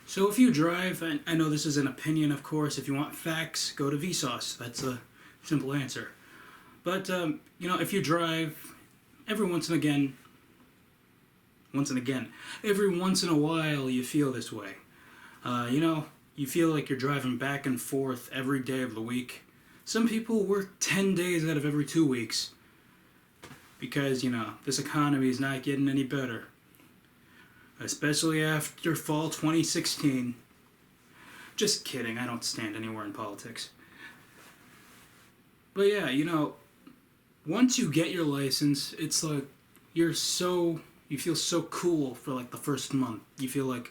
So if you drive, and I know this is an opinion, of course, if you want facts, go to Vsauce. That's a simple answer. But, if you drive, every once and again, every once in a while you feel this way. You feel like you're driving back and forth every day of the week. Some people work 10 days out of every 2 weeks because, this economy is not getting any better. Especially after fall 2016. Just kidding, I don't stand anywhere in politics. But yeah, once you get your license, it's like you feel so cool for like the first month. You feel like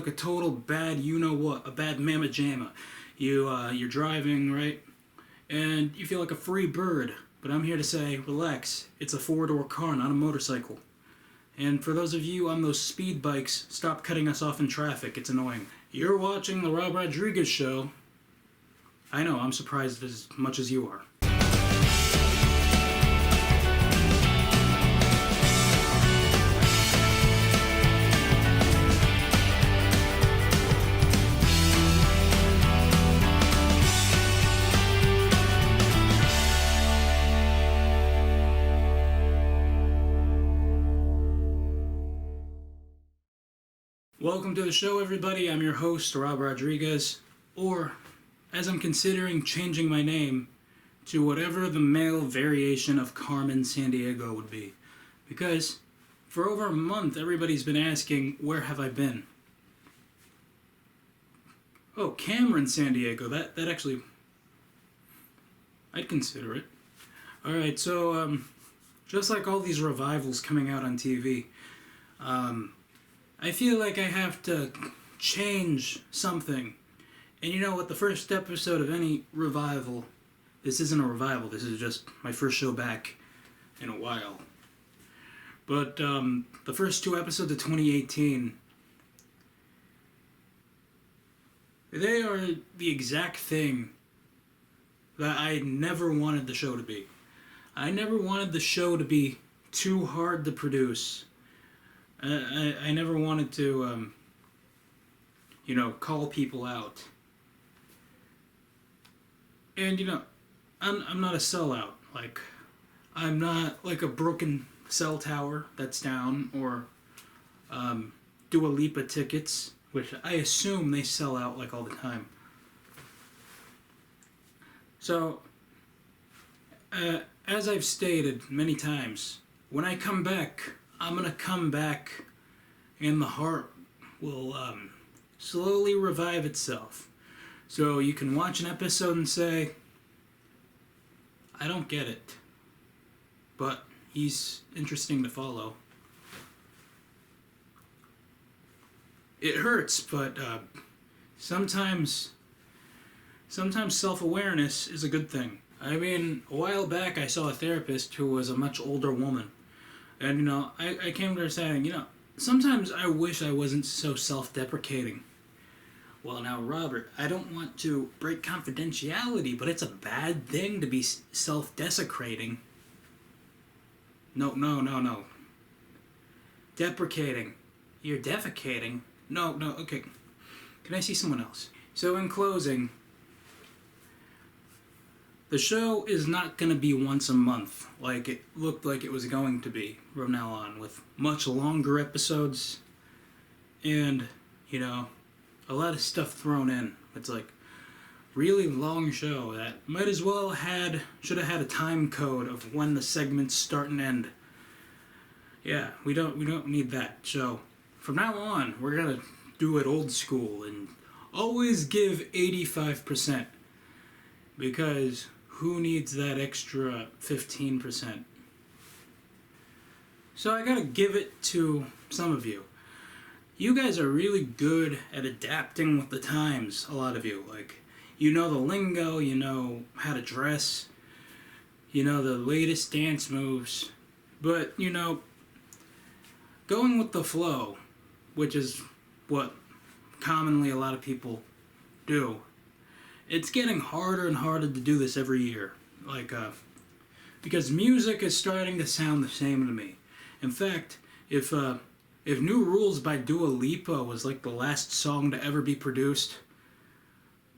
a total bad a bad mamma jamma. You're driving, right? And you feel like a free bird. But I'm here to say, relax. It's a 4-door car, not a motorcycle. And for those of you on those speed bikes, stop cutting us off in traffic. It's annoying. You're watching The Rob Rodriguez Show. I know, I'm surprised as much as you are. Welcome to the show, everybody. I'm your host, Rob Rodriguez, or as I'm considering changing my name to whatever the male variation of Carmen Sandiego would be. Because for over a month, everybody's been asking, where have I been? Oh, Cameron Sandiego. That actually, I'd consider it. Alright, so, just like all these revivals coming out on TV, I feel like I have to change something. And you know what? The first episode of any revival, this isn't a revival, this is just my first show back in a while. But the first 2 episodes of 2018, they are the exact thing that I never wanted the show to be. I never wanted the show to be too hard to produce. I never wanted to, call people out. And, I'm not a sellout. Like, I'm not like a broken cell tower that's down, or Dua Lipa tickets, which I assume they sell out like all the time. So, as I've stated many times, when I come back, I'm going to come back and the heart will slowly revive itself. So you can watch an episode and say, I don't get it, but he's interesting to follow. It hurts, but sometimes self-awareness is a good thing. I mean, a while back I saw a therapist who was a much older woman. And, I came to her saying, sometimes I wish I wasn't so self-deprecating. Well, now, Robert, I don't want to break confidentiality, but it's a bad thing to be self-desecrating. No. Deprecating. You're defecating. No, okay. Can I see someone else? So, in closing, the show is not going to be once a month like it looked like it was going to be from now on, with much longer episodes and, a lot of stuff thrown in. It's like really long show that might as well should have had a time code of when the segments start and end. Yeah, we don't need that. So from now on, we're going to do it old school and always give 85%, because who needs that extra 15%? So I gotta give it to some of you. You guys are really good at adapting with the times, a lot of you. Like, you know the lingo, you know how to dress, you know the latest dance moves. But, going with the flow, which is what commonly a lot of people do, it's getting harder and harder to do this every year. Like, because music is starting to sound the same to me. In fact, if If New Rules by Dua Lipa was like the last song to ever be produced,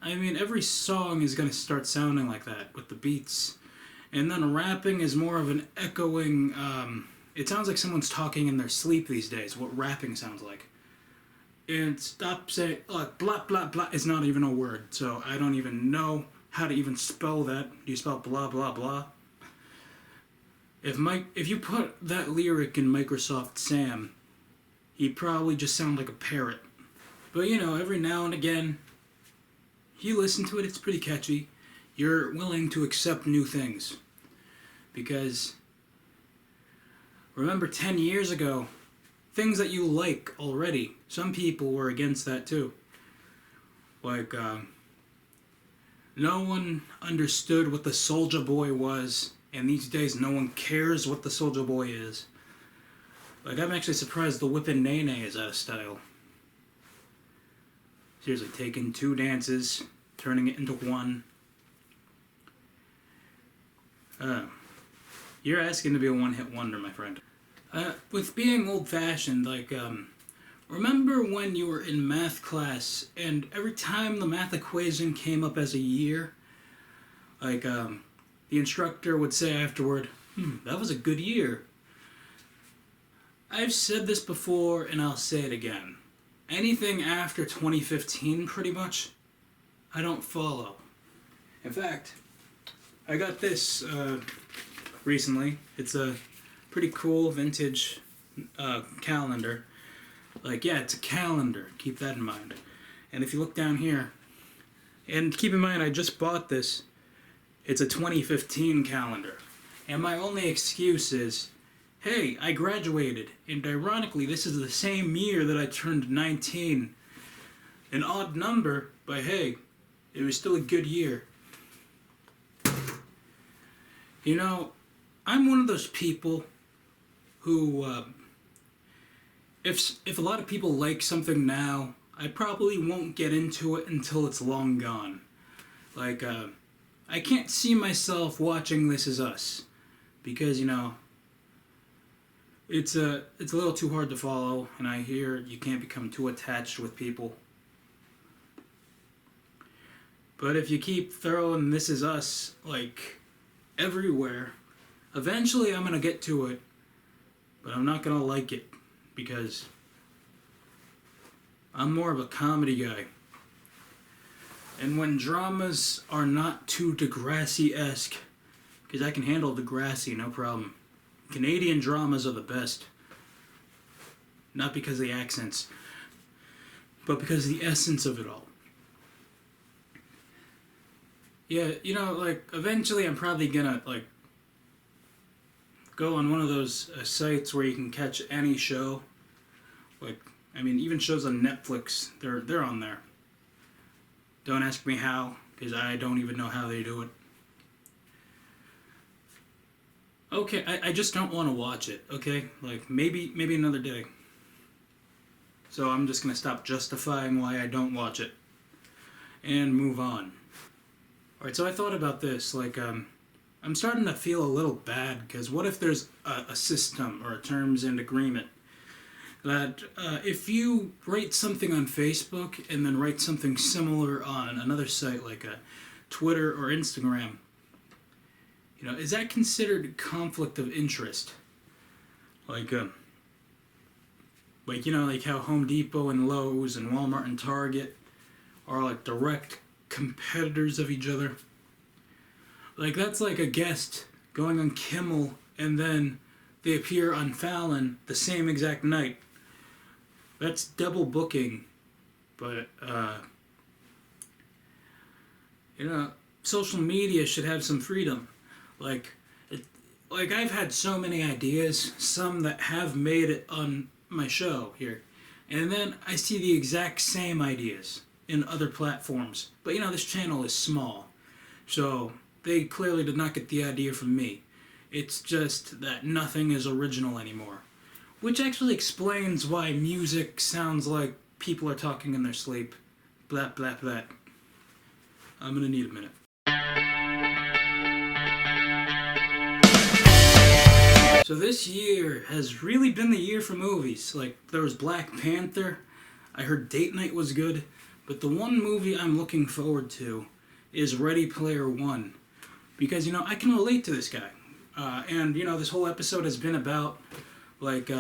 I mean, every song is going to start sounding like that with the beats. And then rapping is more of an echoing, it sounds like someone's talking in their sleep these days, what rapping sounds like. And stop saying, like, blah, blah, blah is not even a word, so I don't even know how to even spell that. Do you spell blah, blah, blah? If you put that lyric in Microsoft Sam, he'd probably just sound like a parrot. But, you know, every now and again, you listen to it, it's pretty catchy. You're willing to accept new things. Because, remember 10 years ago, things that you like already, some people were against that too. Like, no one understood what the Soulja Boy was, and these days no one cares what the Soulja Boy is. Like, I'm actually surprised the Whippin' Nae Nae is out of style. Seriously, taking two dances, turning it into one. You're asking to be a one-hit wonder, my friend. With being old-fashioned, like, remember when you were in math class and every time the math equation came up as a year, like, the instructor would say afterward, that was a good year. I've said this before and I'll say it again. Anything after 2015, pretty much, I don't follow. In fact, I got this recently. It's a pretty cool vintage calendar. Like, yeah, it's a calendar. Keep that in mind. And if you look down here, and keep in mind I just bought this, it's a 2015 calendar. And my only excuse is, hey, I graduated, and ironically, this is the same year that I turned 19. An odd number, but hey, it was still a good year. You know, I'm one of those people who, if a lot of people like something now, I probably won't get into it until it's long gone. Like, I can't see myself watching This Is Us, because, you know, it's a little too hard to follow, and I hear you can't become too attached with people. But if you keep throwing This Is Us, like, everywhere, eventually I'm gonna get to it, but I'm not gonna like it, because I'm more of a comedy guy. And when dramas are not too Degrassi-esque, because I can handle Degrassi, no problem. Canadian dramas are the best. Not because of the accents, but because of the essence of it all. Yeah, you know, like, eventually I'm probably gonna, like, go on one of those sites where you can catch any show. Like, I mean, even shows on Netflix, they're on there. Don't ask me how, because I don't even know how they do it. Okay, I just don't want to watch it, okay? Like, maybe another day. So I'm just going to stop justifying why I don't watch it. And move on. Alright, so I thought about this, like, I'm starting to feel a little bad, because what if there's a system or a terms and agreement that if you write something on Facebook and then write something similar on another site like Twitter or Instagram, you know, is that considered conflict of interest? Like, you know, like how Home Depot and Lowe's and Walmart and Target are like direct competitors of each other. Like, that's like a guest going on Kimmel and then they appear on Fallon the same exact night. That's double booking. But, you know, social media should have some freedom. Like, I've had so many ideas, some that have made it on my show here. And then I see the exact same ideas in other platforms. But, you know, this channel is small. So they clearly did not get the idea from me. It's just that nothing is original anymore. Which actually explains why music sounds like people are talking in their sleep. Blah, blah, blah. I'm gonna need a minute. So this year has really been the year for movies. Like, there was Black Panther. I heard Date Night was good. But the one movie I'm looking forward to is Ready Player One. Because, I can relate to this guy. And, this whole episode has been about, like,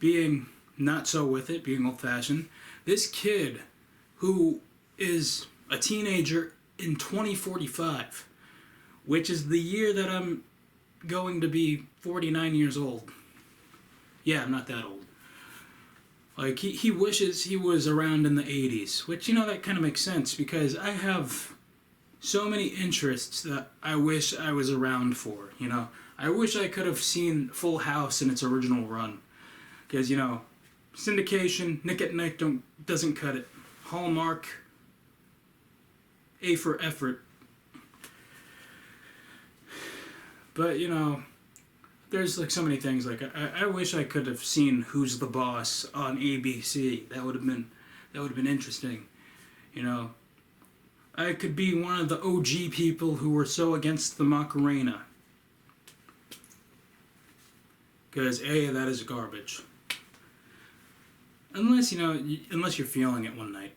being not so with it, being old-fashioned. This kid who is a teenager in 2045, which is the year that I'm going to be 49 years old. Yeah, I'm not that old. Like, he wishes he was around in the 80s, which, that kind of makes sense, because I have so many interests that I wish I was around for, I wish I could have seen Full House in its original run, because, syndication, Nick at Night doesn't cut it. Hallmark, A for effort. But, there's like so many things. Like, I wish I could have seen Who's the Boss on ABC. That would have been interesting. I could be one of the OG people who were so against the Macarena. Because that is garbage. Unless, unless you're feeling it one night.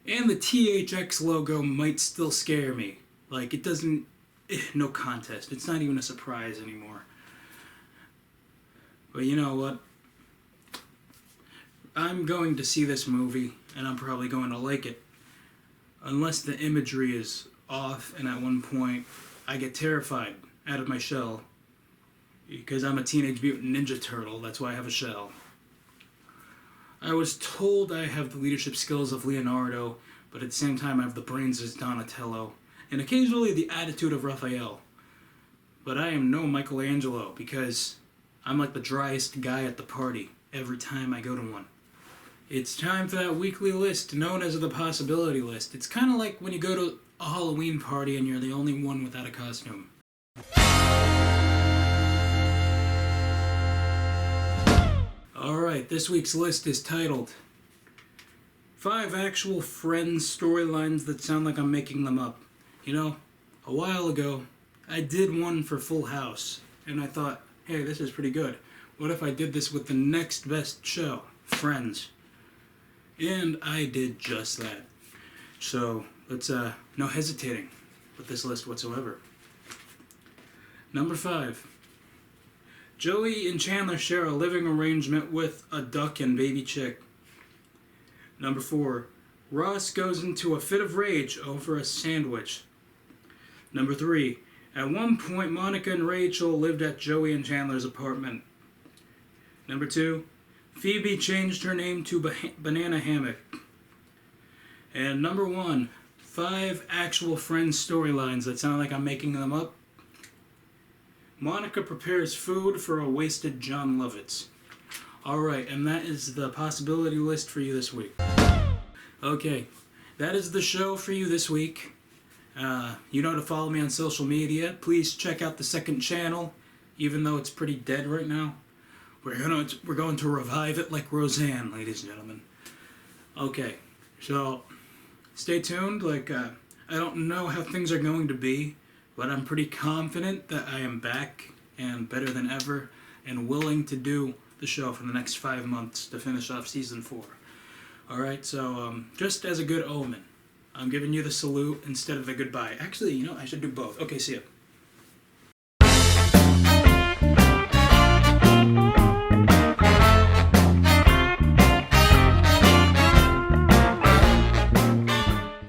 And the THX logo might still scare me. Like, it doesn't... no contest. It's not even a surprise anymore. But you know what? I'm going to see this movie, and I'm probably going to like it. Unless the imagery is off, and at one point, I get terrified out of my shell. Because I'm a Teenage Mutant Ninja Turtle, that's why I have a shell. I was told I have the leadership skills of Leonardo, but at the same time I have the brains of Donatello, and occasionally the attitude of Raphael. But I am no Michelangelo, because I'm like the driest guy at the party every time I go to one. It's time for that weekly list known as the possibility list. It's kind of like when you go to a Halloween party and you're the only one without a costume. Alright, this week's list is titled 5 Actual Friends Storylines That Sound Like I'm Making Them Up. A while ago, I did one for Full House, and I thought, hey, this is pretty good. What if I did this with the next best show, Friends? And I did just that. So, let's, no hesitating with this list whatsoever. Number 5. Joey and Chandler share a living arrangement with a duck and baby chick. Number 4. Ross goes into a fit of rage over a sandwich. Number 3. At one point, Monica and Rachel lived at Joey and Chandler's apartment. Number 2. Phoebe changed her name to Banana Hammock. And number 1. 5 actual Friends storylines that sound like I'm making them up. Monica prepares food for a wasted John Lovitz. Alright, and that is the possibility list for you this week. Okay, that is the show for you this week. You know to follow me on social media. Please check out the second channel, even though it's pretty dead right now. We're going to revive it like Roseanne, ladies and gentlemen. Okay, so stay tuned. I don't know how things are going to be, but I'm pretty confident that I am back and better than ever and willing to do the show for the next 5 months to finish off season 4. Alright, so just as a good omen, I'm giving you the salute instead of the goodbye. Actually, I should do both. Okay, see ya.